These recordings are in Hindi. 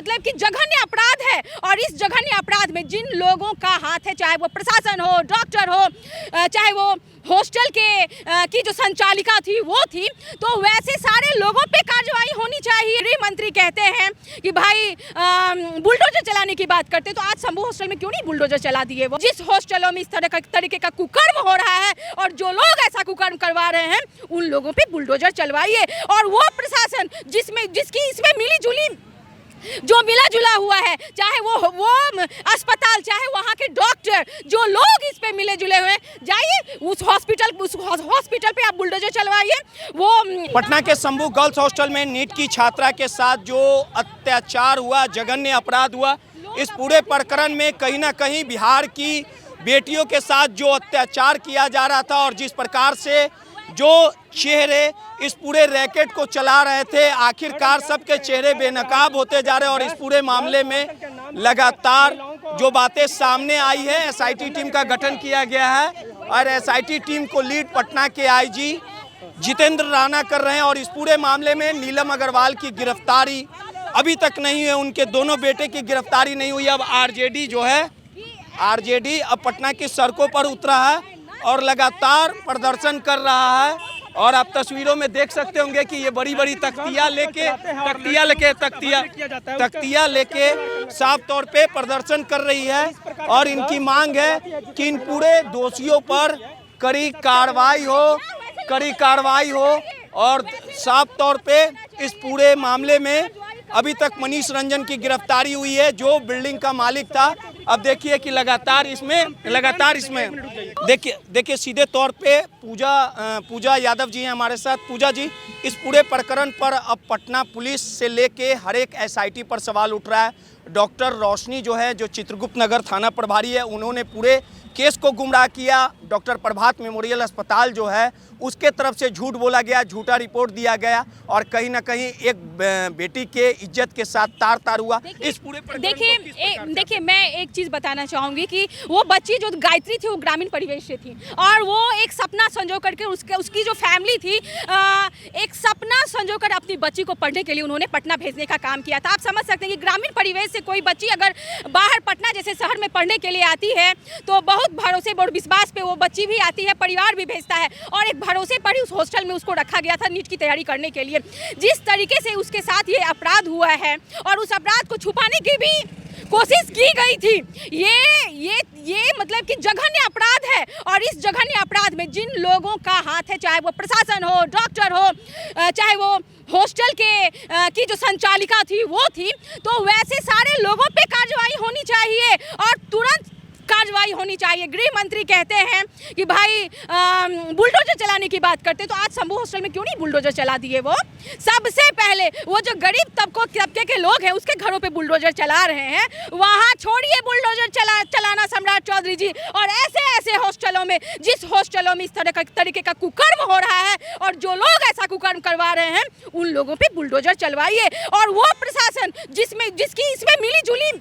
मतलब कि जघन्य अपराध है। और इस जघन्य अपराध में जिन लोगों का हाथ है, चाहे वो प्रशासन हो, डॉक्टर हो, चाहे वो हॉस्टल की जो संचालिका थी वो थी, तो वैसे सारे लोगों पे कार्रवाई होनी चाहिए। गृह मंत्री कहते हैं कि भाई बुलडोजर चलाने की बात करते, तो आज शंभू हॉस्टल में क्यों नहीं बुलडोजर चला दिए? वो जिस हॉस्टलों में इस तरीके का कुकर्म हो रहा है और जो लोग ऐसा कुकर्म करवा रहे हैं, उन लोगों पे बुलडोजर चलवाइए। और वो प्रशासन जिसकी इसमें मिली जुली जो मिला जुला हुआ है, चाहे वो अस्पताल, चाहे वहाँ के डॉक्टर, जो लोग इस पे मिले जुले हुए, जाइए उस हॉस्पिटल पे आप बुलडोजर चलवाइए। वो पटना के शंभू गर्ल्स हॉस्टल में नीट की छात्रा के साथ जो अत्याचार हुआ, जघन्य अपराध हुआ, इस पूरे प्रकरण में कहीं ना कहीं बिहार की बेटियों के साथ जो अत्याचार किया जा रहा था और जिस प्रकार से जो चेहरे इस पूरे रैकेट को चला रहे थे, आखिरकार सबके चेहरे बेनकाब होते जा रहे हैं। और इस पूरे मामले में लगातार जो बातें सामने आई है, एसआईटी टीम का गठन किया गया है और एसआईटी टीम को लीड पटना के आईजी जितेंद्र राणा कर रहे हैं। और इस पूरे मामले में नीलम अग्रवाल की गिरफ्तारी अभी तक नहीं है, उनके दोनों बेटे की गिरफ्तारी नहीं हुई। अब आरजेडी जो है, आरजेडी अब पटना की सड़कों पर उतरा है और लगातार प्रदर्शन कर रहा है। और आप तस्वीरों में देख सकते होंगे कि ये बड़ी बड़ी तख्तियां लेके साफ तौर पे प्रदर्शन कर रही है। और इनकी मांग है कि इन पूरे दोषियों पर कड़ी कार्रवाई हो। और साफ तौर पे इस पूरे मामले में अभी तक मनीष रंजन की गिरफ्तारी हुई है, जो बिल्डिंग का मालिक था। अब देखिए कि लगातार इसमें देखिए सीधे तौर पे पूजा यादव जी हैं हमारे साथ। पूजा जी, इस पूरे प्रकरण पर अब पटना पुलिस से लेके हर एक एसआईटी पर सवाल उठ रहा है। डॉक्टर रोशनी जो है, जो चित्रगुप्त नगर थाना प्रभारी है, उन्होंने पूरे केस को गुमराह किया। डॉक्टर प्रभात मेमोरियल अस्पताल जो है, उसके तरफ से झूठ बोला गया, झूठा रिपोर्ट दिया गया और कहीं ना कहीं एक बेटी के इज्जत के साथ तार हुआ। इस पूरे देखिए मैं एक चीज़ बताना चाहूँगी कि वो बच्ची जो गायत्री थी, वो ग्रामीण परिवेश से थी और वो एक सपना संजो करके उसकी जो फैमिली थी, एक सपना संजो कर अपनी बच्ची को पढ़ने के लिए उन्होंने पटना भेजने का काम किया था। आप समझ सकते हैं कि ग्रामीण परिवेश से कोई बच्ची अगर बाहर पटना जैसे शहर में पढ़ने के लिए आती है, तो बहुत भरोसे और विश्वास पे वो बच्ची भी आती है, परिवार भी भेजता है। और एक भरोसे पर ही उस हॉस्टल में उसको रखा गया था नीट की तैयारी करने के लिए। जिस तरीके से उसके साथ ये अपराध हुआ है और उस अपराध को छुपाने की भी कोशिश की गई थी, ये मतलब कि जघन्य अपराध है। और इस जघन्य अपराध में जिन लोगों का हाथ है, चाहे वो प्रशासन हो, डॉक्टर हो, चाहे वो हॉस्टल की जो संचालिका थी वो थी, तो वैसे सारे लोगों पे कार्रवाई होनी चाहिए और तुरंत कार्रवाई होनी चाहिए। गृह मंत्री कहते हैं कि भाई बुलडोजर चलाने की बात करते, तो आज शंभू हॉस्टल में क्यों नहीं बुलडोजर चला दिए? वो सबसे पहले वो जो गरीब तबके के लोग हैं, उसके घरों पे बुलडोजर चला रहे हैं। वहाँ छोड़िए बुलडोजर चलाना सम्राट चौधरी जी। और ऐसे हॉस्टलों में, जिस हॉस्टलों में इस तरीके का कुकर्म हो रहा है और जो लोग ऐसा कुकर्म करवा रहे हैं, उन लोगों पे बुलडोजर चलवाइए। और वो प्रशासन जिसकी इसमें मिली जुली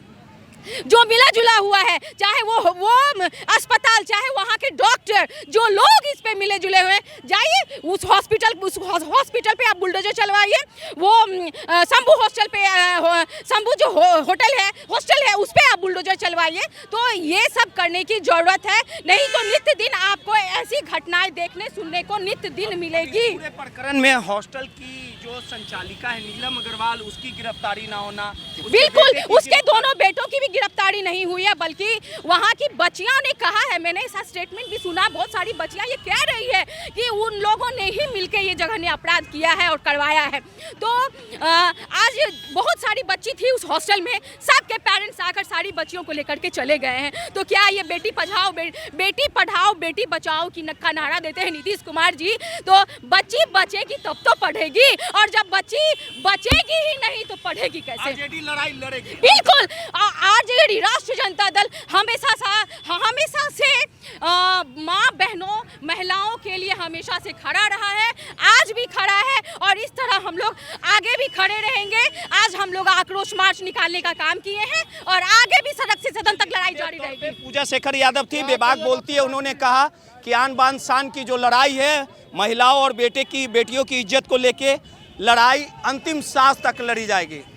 जो मिला जुला हुआ है, चाहे वो अस्पताल, चाहे वहाँ के डॉक्टर, जो लोग इस पे मिले जुले हुए, जाइए उस हॉस्पिटल पे आप बुलडोजर चलवाइए। वो शंभू हॉस्टल पे, शंभू जो हॉस्टल है, उस पे आप बुलडोजर चलवाइए। तो ये सब करने की जरूरत है, नहीं तो नित्य दिन आपको ऐसी घटनाएं देखने सुनने को नित्य दिन मिलेगी। पूरे प्रकरण में हॉस्टल की जो संचालिका है नीलम अग्रवाल, उसकी गिरफ्तारी ना होना, बिल्कुल उसके दोनों बेटों की भी गिरफ्तारी नहीं हुई है, बल्कि वहाँ की बच्चियां ने कहा है, मैंने ऐसा स्टेटमेंट भी सुना, बहुत सारी बच्चियां ये कह रही है कि उन लोगों ने ही मिलकर ये जघन्य अपराध किया है और करवाया है। तो आज बहुत सारी बच्ची थी उस हॉस्टल में, सबके पेरेंट्स आकर सारी बच्चियों को लेकर के चले गए हैं। तो क्या ये बेटी पढ़ाओ बेटी बचाओ का नारा देते हैं नीतीश कुमार जी? तो बच्ची बचेगी तब तो पढ़ेगी, और जब बच्ची बचेगी ही नहीं तो पढ़ेगी कैसे? आरजेडी लड़ाई लड़ेगी। बिल्कुल, आरजेडी राष्ट्रीय जनता दल हमेशा से माँ बहनों महिलाओं के लिए हमेशा से खड़ा रहा है, आज भी खड़ा है और इस तरह हम लोग आगे भी खड़े रहेंगे। आज हम लोग आक्रोश मार्च निकालने का काम किए हैं और आगे भी सड़क से सदन तक लड़ाई जारी रहेगी। पूजा शेखर यादव थी, बेबाक बोलती है। उन्होंने कहा कि आन बान शान की जो लड़ाई है, महिलाओं और बेटियों की इज्जत को लेके लड़ाई अंतिम सांस तक लड़ी जाएगी।